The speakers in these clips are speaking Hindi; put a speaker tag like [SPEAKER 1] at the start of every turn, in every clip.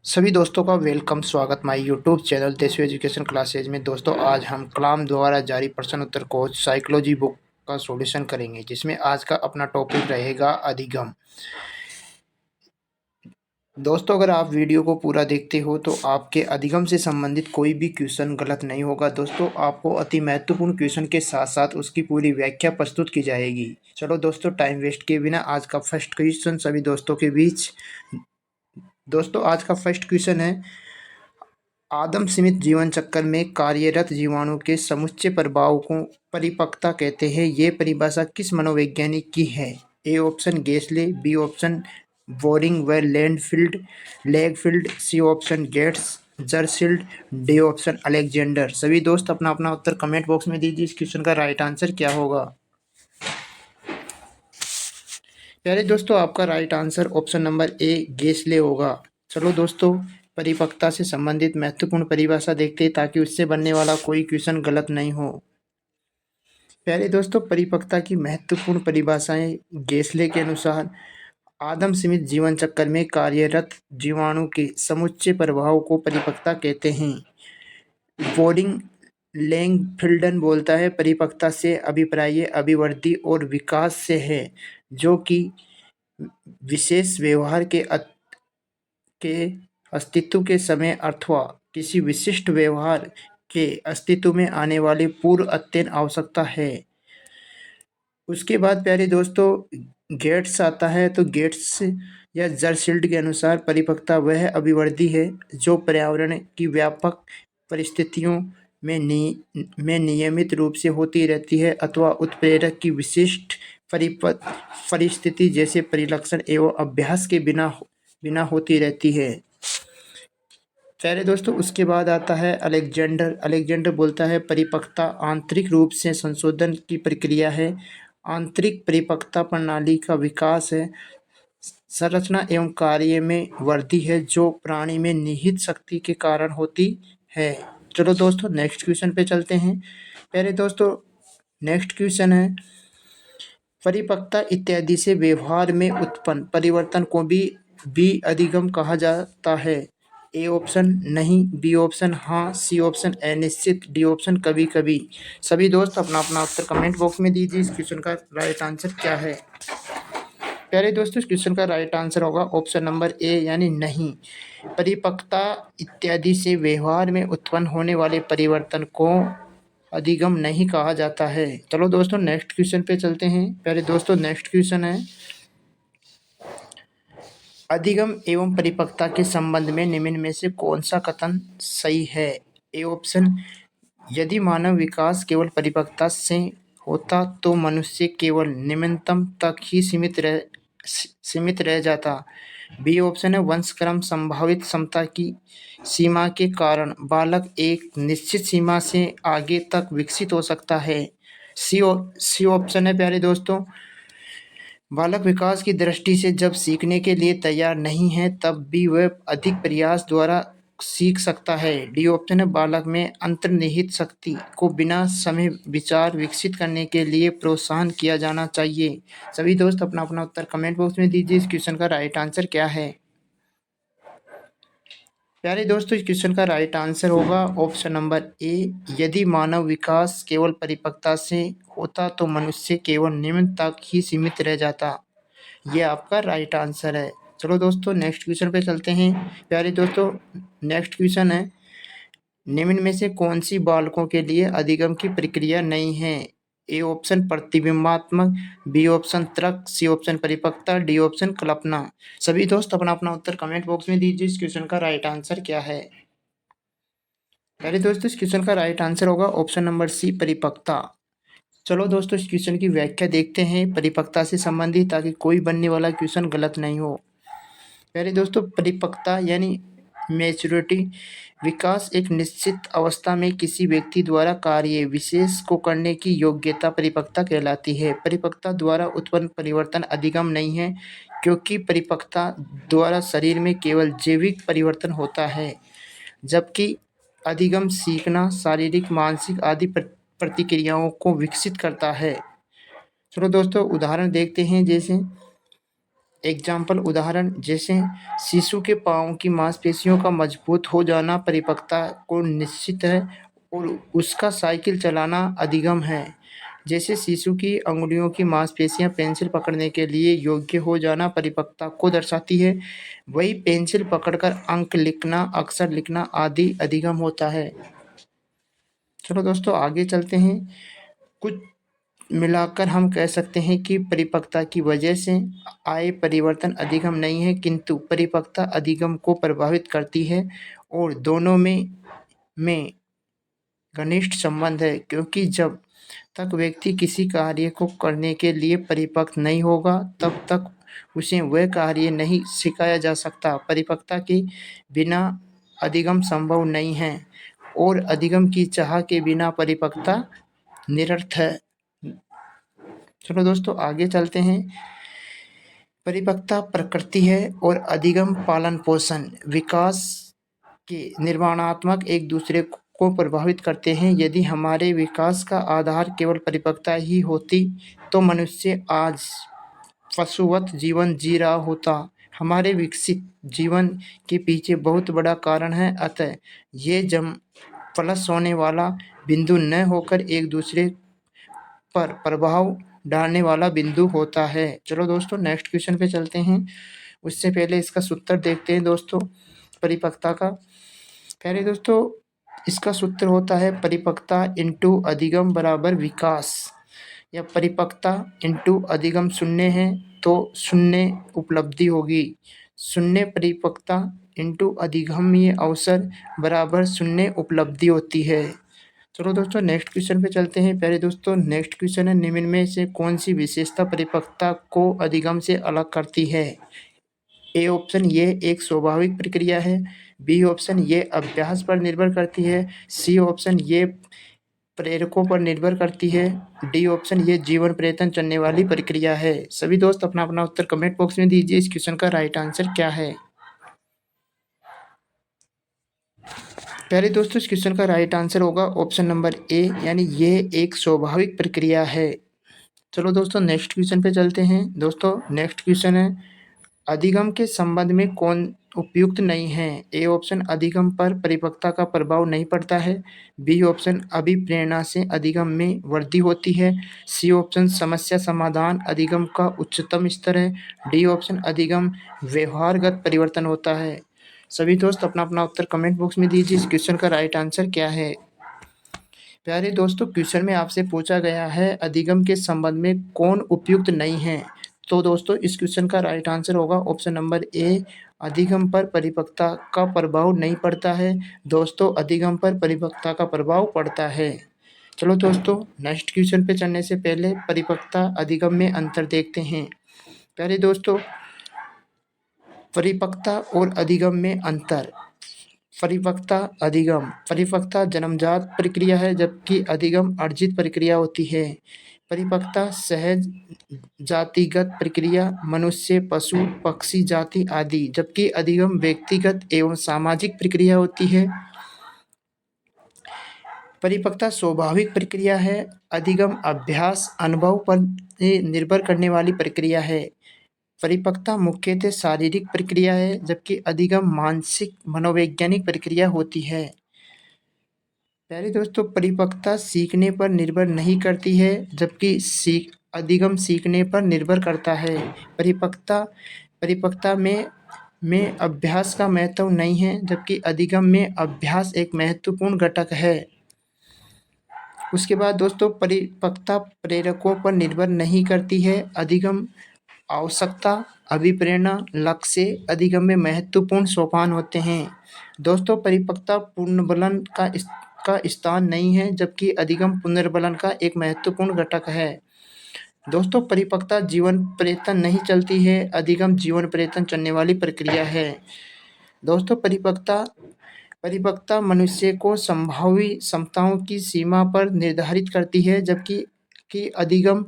[SPEAKER 1] सभी दोस्तों का वेलकम स्वागत my YouTube channel Deshvi education classes में। दोस्तों आज हम कलाम द्वारा जारी प्रश्न उत्तर कोच साइकोलॉजी बुक का सॉल्यूशन करेंगे, जिसमें आज का अपना टॉपिक रहेगा अधिगम। दोस्तों अगर आप वीडियो को पूरा देखते हो तो आपके अधिगम से संबंधित कोई भी क्वेश्चन गलत नहीं होगा। दोस्तों आपको अति महत्वपूर्ण क्वेश्चन के साथ साथ उसकी पूरी व्याख्या प्रस्तुत की जाएगी। चलो दोस्तों टाइम वेस्ट किए बिना आज का फर्स्ट क्वेश्चन सभी दोस्तों के बीच। दोस्तों आज का फर्स्ट क्वेश्चन है, आदम स्मिथ जीवन चक्र में कार्यरत जीवाणु के समुच्चय प्रभाव को परिपक्वता कहते हैं। ये परिभाषा किस मनोवैज्ञानिक की है? A option Gesell, B option Boring व Langfeld, C option Gates Jersild, D option Alexander. सभी दोस्त अपना अपना उत्तर कमेंट बॉक्स में दीजिए। इस क्वेश्चन का राइट आंसर क्या होगा? प्यारे दोस्तों आपका right answer option number A Gesell होगा। चलो दोस्तों परिपक्वता से संबंधित महत्वपूर्ण परिभाषा देखते हैं ताकि उससे बनने वाला कोई क्वेश्चन गलत नहीं हो। प्यारे दोस्तों परिपक्वता की महत्वपूर्ण परिभाषाएं गेसले के अनुसार आदम स्मिथ जीवन चक्र में कार्यरत जीवाणु के समुच्चय प्रभाव को परिपक्वता कहते हैं। बोर्डिंग लैंगफिल्डन बोलता है परिपक्वता से अभिप्राय अभिवृद्धि और विकास से है, जो कि विशेष व्यवहार के अस्तित्व के समय अथवा किसी विशिष्ट व्यवहार के अस्तित्व में आने वाली पूर्व अत्यंत आवश्यकता है। उसके बाद प्यारे दोस्तों गेट्स आता है, तो गेट्स या जरसील्ड के अनुसार परिपक्वता वह अभिवृद्धि है जो पर्यावरण की व्यापक परिस्थितियों में नियमित रूप से होती रहती है अथवा उत्प्रेरक की विशिष्ट परिस्थिति जैसे परिलक्षण एवं अभ्यास के बिना होती रहती है। प्यारे दोस्तों उसके बाद आता है अलेक्जेंडर बोलता है परिपक्वता आंतरिक रूप से संशोधन की प्रक्रिया है, आंतरिक परिपक्वता प्रणाली का विकास है, संरचना एवं कार्य में वृद्धि है जो प्राणी में निहित शक्ति के कारण होती है। चलो दोस्तों नेक्स्ट क्वेश्चन पे चलते हैं। प्यारे दोस्तों नेक्स्ट क्वेश्चन है, परिपक्वता इत्यादि से व्यवहार में उत्पन्न परिवर्तन को भी अधिगम कहा जाता है। ए ऑप्शन नहीं, बी ऑप्शन हाँ, सी ऑप्शन अनिश्चित, डी ऑप्शन कभी कभी। सभी दोस्त अपना अपना उत्तर कमेंट बॉक्स में दीजिए। इस क्वेश्चन का राइट आंसर क्या है? प्यारे दोस्तों इस क्वेश्चन का राइट आंसर होगा ऑप्शन नंबर ए यानी नहीं। परिपक्वता इत्यादि से व्यवहार में उत्पन्न होने वाले परिवर्तन को अधिगम नहीं कहा जाता है। चलो दोस्तों नेक्स्ट क्वेश्चन पे चलते हैं। प्यारे दोस्तों नेक्स्ट क्वेश्चन है, अधिगम एवं परिपक्वता के संबंध में निम्न में से कौन सा कथन सही है? ए ऑप्शन यदि मानव विकास केवल परिपक्वता से होता तो मनुष्य केवल निम्नतम तक ही सीमित रह जाता। बी ऑप्शन है वंशक्रम संभावित क्षमता की सीमा के कारण बालक एक निश्चित सीमा से आगे तक विकसित हो सकता है। सी ऑप्शन है प्यारे दोस्तों बालक विकास की दृष्टि से जब सीखने के लिए तैयार नहीं है तब भी वह अधिक प्रयास द्वारा सीख सकता है। डी ऑप्शन है बालक में अंतर्निहित शक्ति को बिना समय विचार विकसित करने के लिए प्रोत्साहन किया जाना चाहिए। सभी दोस्त अपना अपना उत्तर कमेंट बॉक्स में दीजिए। इस क्वेश्चन का राइट आंसर क्या है? प्यारे दोस्तों इस क्वेश्चन का राइट आंसर होगा ऑप्शन नंबर ए यदि मानव विकास केवल परिपक्वता से होता तो मनुष्य केवल निम्न तक ही सीमित रह जाता। ये आपका राइट आंसर है। चलो दोस्तों नेक्स्ट क्वेश्चन पे चलते हैं। प्यारे दोस्तों नेक्स्ट क्वेश्चन है, निम्न में से कौन सी बालकों के लिए अधिगम की प्रक्रिया नहीं है? ए ऑप्शन प्रतिबिंबात्मक, बी ऑप्शन तर्क, सी ऑप्शन परिपक्वता, डी ऑप्शन कल्पना। सभी दोस्त अपना अपना उत्तर कमेंट बॉक्स में दीजिए। इस क्वेश्चन का राइट आंसर क्या है? पहले दोस्तों इस क्वेश्चन का राइट आंसर होगा ऑप्शन नंबर सी परिपक्वता। चलो दोस्तों इस क्वेश्चन की व्याख्या देखते हैं परिपक्वता से संबंधित, ताकि कोई बनने वाला क्वेश्चन गलत नहीं हो। पहले दोस्तों परिपक्वता यानी मैच्योरिटी विकास एक निश्चित अवस्था में किसी व्यक्ति द्वारा कार्य विशेष को करने की योग्यता परिपक्वता कहलाती है। परिपक्वता द्वारा उत्पन्न परिवर्तन अधिगम नहीं है, क्योंकि परिपक्वता द्वारा शरीर में केवल जैविक परिवर्तन होता है, जबकि अधिगम सीखना शारीरिक मानसिक आदि प्रतिक्रियाओं को विकसित करता है। चलो दोस्तों उदाहरण देखते हैं। जैसे एग्जाम्पल उदाहरण जैसे शिशु के पाँव की मांसपेशियों का मजबूत हो जाना परिपक्वता को निश्चित है और उसका साइकिल चलाना अधिगम है। जैसे शिशु की अंगुलियों की मांसपेशियां पेंसिल पकड़ने के लिए योग्य हो जाना परिपक्वता को दर्शाती है। वही पेंसिल पकड़कर अंक लिखना, अक्षर लिखना आदि अधिगम होता है। चलो दोस्तों आगे चलते हैं। कुछ मिलाकर हम कह सकते हैं कि परिपक्वता की वजह से आए परिवर्तन अधिगम नहीं है, किंतु परिपक्वता अधिगम को प्रभावित करती है और दोनों में घनिष्ठ संबंध है, क्योंकि जब तक व्यक्ति किसी कार्य को करने के लिए परिपक्व नहीं होगा तब तक उसे वह कार्य नहीं सिखाया जा सकता। परिपक्वता के बिना अधिगम संभव नहीं है और अधिगम की चाह के बिना परिपक्वता निरर्थ है। चलो दोस्तों आगे चलते हैं। परिपक्वता प्रकृति है और अधिगम पालन पोषण विकास के निर्माणात्मक एक दूसरे को प्रभावित करते हैं। यदि हमारे विकास का आधार केवल परिपक्वता ही होती तो मनुष्य आज पशुवत जीवन जी रहा होता। हमारे विकसित जीवन के पीछे बहुत बड़ा कारण है, अतः ये जम प्लस होने वाला बिंदु न होकर एक दूसरे पर प्रभाव डालने वाला बिंदु होता है। चलो दोस्तों नेक्स्ट क्वेश्चन पे चलते हैं। उससे पहले इसका सूत्र देखते हैं दोस्तों परिपक्वता का। पहले दोस्तों इसका सूत्र होता है परिपक्वता इंटू अधिगम बराबर विकास, या परिपक्वता इंटू अधिगम शून्य है तो शून्य उपलब्धि होगी। शून्य परिपक्वता इंटू अधिगम्य अवसर बराबर शून्य उपलब्धि होती है। चलो दोस्तों नेक्स्ट क्वेश्चन पे चलते हैं। पहले दोस्तों नेक्स्ट क्वेश्चन है निम्न में से कौन सी विशेषता परिपक्वता को अधिगम से अलग करती है। ए ऑप्शन ये एक स्वाभाविक प्रक्रिया है, बी ऑप्शन ये अभ्यास पर निर्भर करती है, सी ऑप्शन ये प्रेरकों पर निर्भर करती है, डी ऑप्शन ये जीवन पर्यटन चलने वाली प्रक्रिया है। सभी दोस्त अपना अपना उत्तर कमेंट बॉक्स में दीजिए। इस क्वेश्चन का राइट आंसर क्या है। पहले दोस्तों इस क्वेश्चन का राइट आंसर होगा ऑप्शन नंबर ए, यानी ये एक स्वाभाविक प्रक्रिया है। चलो दोस्तों नेक्स्ट क्वेश्चन पे चलते हैं। दोस्तों नेक्स्ट क्वेश्चन है अधिगम के संबंध में कौन उपयुक्त नहीं है। ए ऑप्शन अधिगम पर परिपक्वता का प्रभाव नहीं पड़ता है, बी ऑप्शन अभिप्रेरणा से अधिगम में वृद्धि होती है, सी ऑप्शन समस्या समाधान अधिगम का उच्चतम स्तर है, डी ऑप्शन अधिगम व्यवहारगत परिवर्तन होता है। सभी दोस्त अपना अपना उत्तर कमेंट बॉक्स में दीजिए। इस क्वेश्चन का राइट आंसर क्या है। प्यारे दोस्तों क्वेश्चन में आपसे पूछा गया है अधिगम के संबंध में कौन उपयुक्त नहीं है, तो दोस्तों इस क्वेश्चन का राइट आंसर होगा ऑप्शन नंबर ए, अधिगम पर परिपक्वता का प्रभाव नहीं पड़ता है। दोस्तों अधिगम पर परिपक्वता का प्रभाव पड़ता है। चलो दोस्तों नेक्स्ट क्वेश्चन पे चलने से पहले परिपक्वता अधिगम में अंतर देखते हैं। पहले दोस्तों परिपक्वता और अधिगम में अंतर। परिपक्वता अधिगम, परिपक्वता जन्मजात प्रक्रिया है जबकि अधिगम अर्जित प्रक्रिया होती है। परिपक्वता सहज जातिगत प्रक्रिया मनुष्य पशु पक्षी जाति आदि, जबकि अधिगम व्यक्तिगत एवं सामाजिक प्रक्रिया होती है। परिपक्वता स्वाभाविक प्रक्रिया है, अधिगम अभ्यास अनुभव पर निर्भर करने वाली प्रक्रिया है। परिपक्वता मुख्यतः शारीरिक प्रक्रिया है जबकि अधिगम मानसिक मनोवैज्ञानिक प्रक्रिया होती है। पहले दोस्तों परिपक्वता सीखने पर निर्भर नहीं करती है जबकि अधिगम सीखने पर निर्भर करता है। परिपक्वता में अभ्यास का महत्व नहीं है जबकि अधिगम में अभ्यास एक महत्वपूर्ण घटक है। उसके बाद दोस्तों परिपक्वता प्रेरकों पर निर्भर नहीं करती है, अधिगम आवश्यकता अभिप्रेरणा लक्ष्य अधिगम में महत्वपूर्ण सोपान होते हैं। दोस्तों परिपक्वता पुनर्बलन का स्थान नहीं है जबकि अधिगम पुनर्बलन का एक महत्वपूर्ण घटक है। दोस्तों परिपक्वता जीवन पर्यटन नहीं चलती है, अधिगम जीवन पर्यटन चलने वाली प्रक्रिया है। दोस्तों परिपक्वता मनुष्य को संभावी क्षमताओं की सीमा पर निर्धारित करती है जबकि अधिगम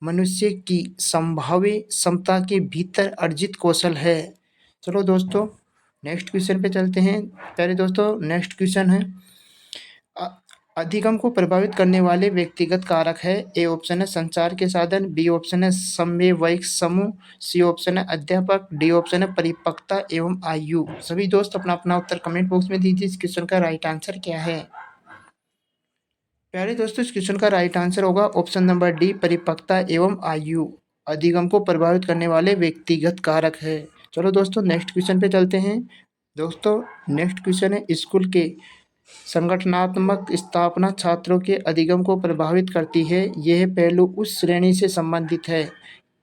[SPEAKER 1] मनुष्य की संभाव्य क्षमता के भीतर अर्जित कौशल है। चलो दोस्तों नेक्स्ट क्वेश्चन पे चलते हैं। पहले दोस्तों नेक्स्ट क्वेश्चन है अधिगम को प्रभावित करने वाले व्यक्तिगत कारक है। ए ऑप्शन है संचार के साधन, बी ऑप्शन है समवयिक समूह, सी ऑप्शन है अध्यापक, डी ऑप्शन है परिपक्वता एवं आयु। सभी दोस्त अपना अपना उत्तर कमेंट बॉक्स में दीजिए। इस क्वेश्चन का राइट आंसर क्या है? प्यारे दोस्तों, इस क्वेश्चन का राइट आंसर होगा ऑप्शन नंबर डी, परिपक्वता एवं आयु अधिगम को प्रभावित करने वाले व्यक्तिगत कारक है। चलो दोस्तों नेक्स्ट क्वेश्चन पे चलते हैं। दोस्तों नेक्स्ट क्वेश्चन है, स्कूल के संगठनात्मक स्थापना छात्रों के अधिगम को प्रभावित करती है। यह पहलू उस श्रेणी से संबंधित है।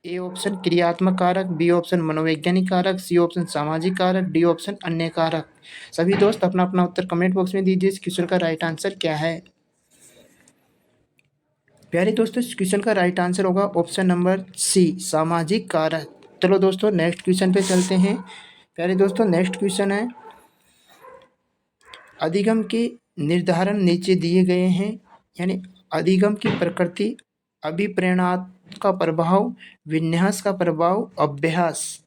[SPEAKER 1] ए ऑप्शन क्रियात्मक कारक, बी ऑप्शन मनोवैज्ञानिक कारक, सी ऑप्शन सामाजिक कारक, डी ऑप्शन अन्य कारक। सभी दोस्त अपना अपना उत्तर कमेंट बॉक्स में दीजिए। इस क्वेश्चन का राइट आंसर क्या है? प्यारे दोस्तों, इस क्वेश्चन का राइट आंसर होगा ऑप्शन नंबर सी, सामाजिक कारक। चलो दोस्तों नेक्स्ट क्वेश्चन पे चलते हैं। प्यारे दोस्तों नेक्स्ट क्वेश्चन है, अधिगम के निर्धारण नीचे दिए गए हैं। यानी अधिगम की प्रकृति, अभिप्रेरणा का प्रभाव, विन्यास का प्रभाव, अभ्यास।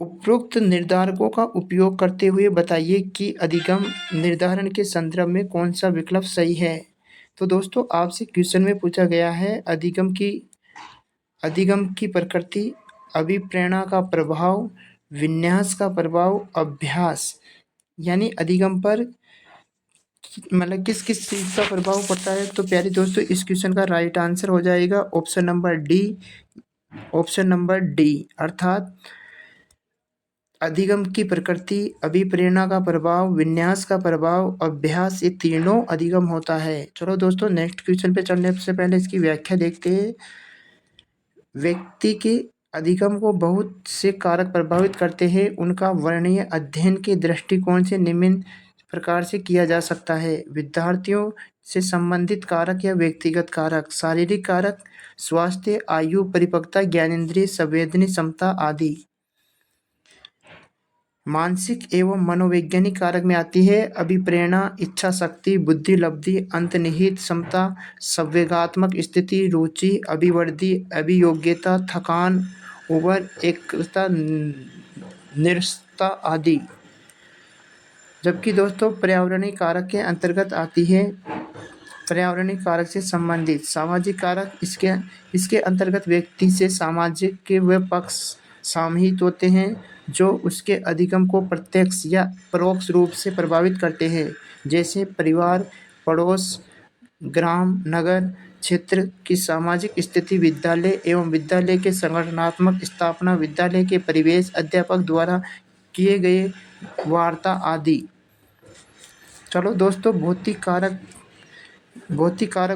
[SPEAKER 1] उपरोक्त निर्धारकों का उपयोग करते हुए बताइए कि अधिगम निर्धारण के संदर्भ में कौन सा विकल्प सही है। तो दोस्तों आपसे क्वेश्चन में पूछा गया है अधिगम की प्रकृति, अभिप्रेरणा का प्रभाव, विन्यास का प्रभाव, अभ्यास। यानी अधिगम पर मतलब किस किस चीज़ का प्रभाव पड़ता है। तो प्यारे दोस्तों इस क्वेश्चन का राइट आंसर हो जाएगा option number D, option number D, अर्थात अधिगम की प्रकृति, अभिप्रेरणा का प्रभाव, विन्यास का प्रभाव, अभ्यास, ये तीनों अधिगम होता है। चलो दोस्तों नेक्स्ट क्वेश्चन पे चलने से पहले इसकी व्याख्या देखते हैं। व्यक्ति के अधिगम को बहुत से कारक प्रभावित करते हैं। उनका वर्णनीय अध्ययन के दृष्टिकोण से निम्न प्रकार से किया जा सकता है। विद्यार्थियों से संबंधित कारक या व्यक्तिगत कारक, शारीरिक कारक, स्वास्थ्य, आयु, परिपक्वता, ज्ञानेंद्रिय, संवेदनी क्षमता आदि। मानसिक एवं मनोवैज्ञानिक कारक में आती है अभिप्रेरणा, इच्छा शक्ति, बुद्धि लब्धि, अंतर्निहित क्षमता, संवेगात्मक स्थिति, रुचि, अभिवृद्धि, अभियोग्यता, थकान, उबर, एकता, निरस्ता आदि। जबकि दोस्तों पर्यावरणीय कारक के अंतर्गत आती है पर्यावरणीय कारक से संबंधित सामाजिक कारक। इसके अंतर्गत व्यक्ति से सामाजिक के वे पक्ष समाहित होते हैं जो उसके अधिगम को प्रत्यक्ष या परोक्ष रूप से प्रभावित करते हैं, जैसे परिवार, पड़ोस, ग्राम, नगर क्षेत्र की सामाजिक स्थिति, विद्यालय एवं विद्यालय के संगठनात्मक स्थापना, विद्यालय के परिवेश, अध्यापक द्वारा किए गए वार्ता आदि। चलो दोस्तों भौतिक कारक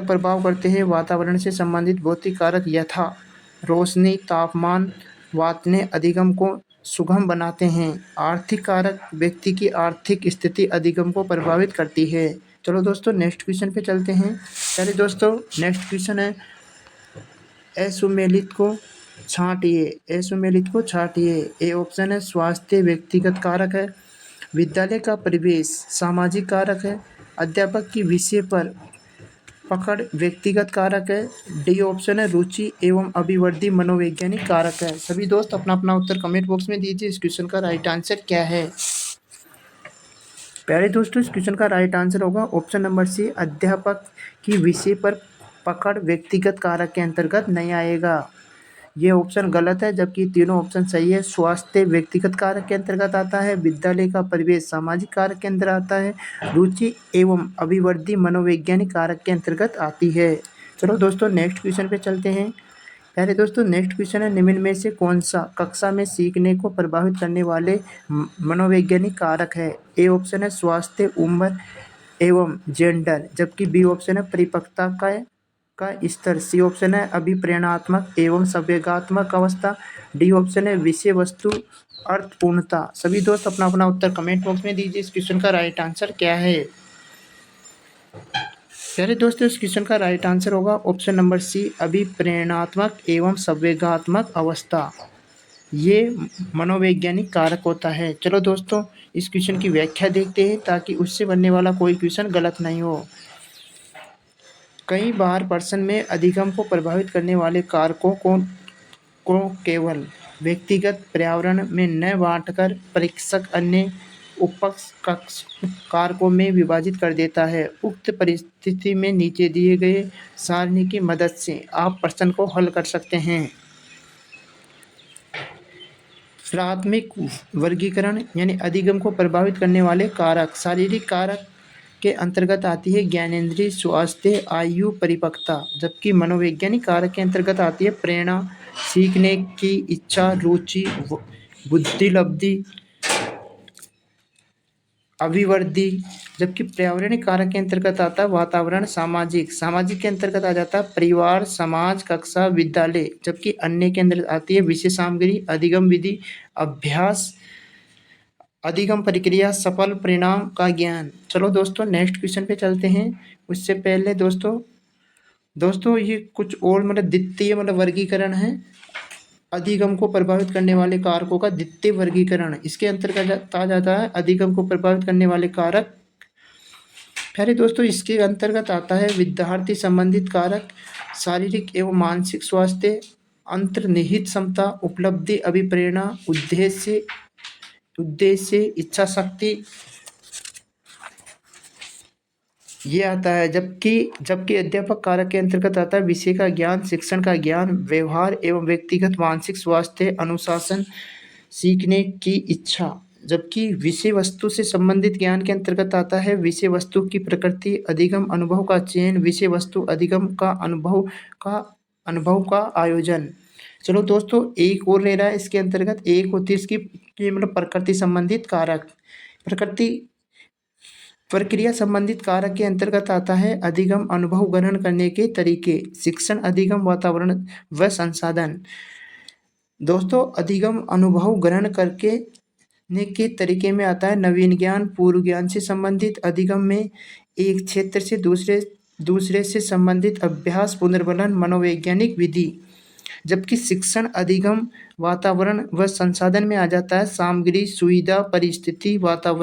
[SPEAKER 1] प्रभाव करते हैं। वातावरण से संबंधित भौतिक कारक यथा रोशनी, तापमान, वातावरण अधिगम को सुगम बनाते हैं। आर्थिक कारक, व्यक्ति की आर्थिक स्थिति अधिगम को प्रभावित करती है। चलो दोस्तों नेक्स्ट क्वेश्चन पे चलते हैं। चलिए दोस्तों नेक्स्ट क्वेश्चन है, असुमेलित को छांटिए। ए ऑप्शन है स्वास्थ्य, व्यक्तिगत कारक है, विद्यालय का परिवेश, सामाजिक कारक है, अध्यापक की विषय पर पकड़, व्यक्तिगत कारक है, डी ऑप्शन है रुचि एवं अभिवृद्धि, मनोवैज्ञानिक कारक है। सभी दोस्त अपना अपना उत्तर कमेंट बॉक्स में दीजिए। इस क्वेश्चन का राइट आंसर क्या है? प्यारे दोस्तों इस क्वेश्चन का राइट आंसर होगा ऑप्शन नंबर सी, अध्यापक की विषय पर पकड़ व्यक्तिगत कारक के अंतर्गत नहीं आएगा। ये ऑप्शन गलत है, जबकि तीनों ऑप्शन सही है। स्वास्थ्य व्यक्तिगत कारक के अंतर्गत आता है, विद्यालय का परिवेश सामाजिक कारक के अंदर आता है, रुचि एवं अभिवृद्धि मनोवैज्ञानिक कारक के अंतर्गत आती है। चलो दोस्तों नेक्स्ट क्वेश्चन पे चलते हैं। प्यारे दोस्तों नेक्स्ट क्वेश्चन है, निम्न में से कौन सा कक्षा में सीखने को प्रभावित करने वाले मनोवैज्ञानिक कारक है? ए ऑप्शन है स्वास्थ्य, उम्र एवं जेंडर, जबकि बी ऑप्शन है परिपक्वता का स्तर, सी ऑप्शन है अभिप्रेरणात्मक एवं संवेगात्मक अवस्था, डी ऑप्शन है विषय वस्तु अर्थपूर्णता। सभी दोस्त अपना अपना उत्तर कमेंट बॉक्स में दीजिए। इस क्वेश्चन का राइट आंसर क्या है? प्यारे दोस्तों इस क्वेश्चन का राइट आंसर होगा ऑप्शन नंबर सी, अभिप्रेरणात्मक एवं संवेगात्मक अवस्था। ये मनोवैज्ञानिक कारक होता है। चलो दोस्तों इस क्वेश्चन की व्याख्या देखते हैं ताकि उससे बनने वाला कोई क्वेश्चन गलत नहीं हो। कई बार प्रश्न में अधिगम को प्रभावित करने वाले कारकों को केवल व्यक्तिगत पर्यावरण में न बांटकर परीक्षक अन्य उपकक्ष कारकों में विभाजित कर देता है। उक्त परिस्थिति में नीचे दिए गए सारणी की मदद से आप प्रश्न को हल कर सकते हैं। प्राथमिक वर्गीकरण यानी अधिगम को प्रभावित करने वाले कारक। शारीरिक कारक के अंतर्गत आती है ज्ञानेंद्रिय, स्वास्थ्य, आयु, परिपक्वता, जबकि मनोवैज्ञानिक कारक के अंतर्गत आती है प्रेरणा, सीखने की इच्छा, रुचि, बुद्धिलब्धि, अभिवृद्धि, जबकि पर्यावरणिक कारक के अंतर्गत आता है वातावरण, सामाजिक के अंतर्गत आ जाता है परिवार, समाज, कक्षा, विद्यालय, जबकि अन्य के अंदर आती है विषय सामग्री, अधिगम विधि, अभ्यास, अधिगम प्रक्रिया, सफल परिणाम का ज्ञान। चलो दोस्तों नेक्स्ट क्वेश्चन पे चलते हैं। उससे पहले दोस्तों ये कुछ और द्वितीय वर्गीकरण है। अधिगम को प्रभावित करने वाले कारकों का द्वितीय वर्गीकरण, इसके अंतर्गत आ जाता है अधिगम को प्रभावित करने वाले कारक। पहले दोस्तों इसके अंतर्गत आता है विद्यार्थी संबंधित कारक, शारीरिक एवं मानसिक स्वास्थ्य, अंतर्निहित क्षमता, उपलब्धि, अभिप्रेरणा, उद्देश्य, इच्छा शक्ति, ये आता है। जबकि अध्यापक कारक के अंतर्गत आता है विषय का ज्ञान, शिक्षण का ज्ञान, व्यवहार एवं व्यक्तिगत मानसिक स्वास्थ्य, अनुशासन, सीखने की इच्छा, जबकि विषय वस्तु से संबंधित ज्ञान के अंतर्गत आता है विषय वस्तु की प्रकृति, अधिगम अनुभव का चयन, विषय वस्तु अधिगम का अनुभव का आयोजन। चलो दोस्तों एक और ले रहा है इसके अंतर्गत, एक होती है इसकी प्रकृति संबंधित कारक। प्रक्रिया संबंधित कारक के अंतर्गत आता है अधिगम अनुभव ग्रहण करने के तरीके, शिक्षण, अधिगम, वातावरण व संसाधन। दोस्तों अधिगम अनुभव ग्रहण करके के तरीके में आता है नवीन ज्ञान, पूर्व ज्ञान से संबंधित, अधिगम में एक क्षेत्र से दूसरे से संबंधित अभ्यास, पुनर्बलन, मनोवैज्ञानिक विधि, जबकि शिक्षण, अधिगम, वातावरण व संसाधन में आ जाता है सामग्री, सुविधा, परिस्थिति, वातावरण।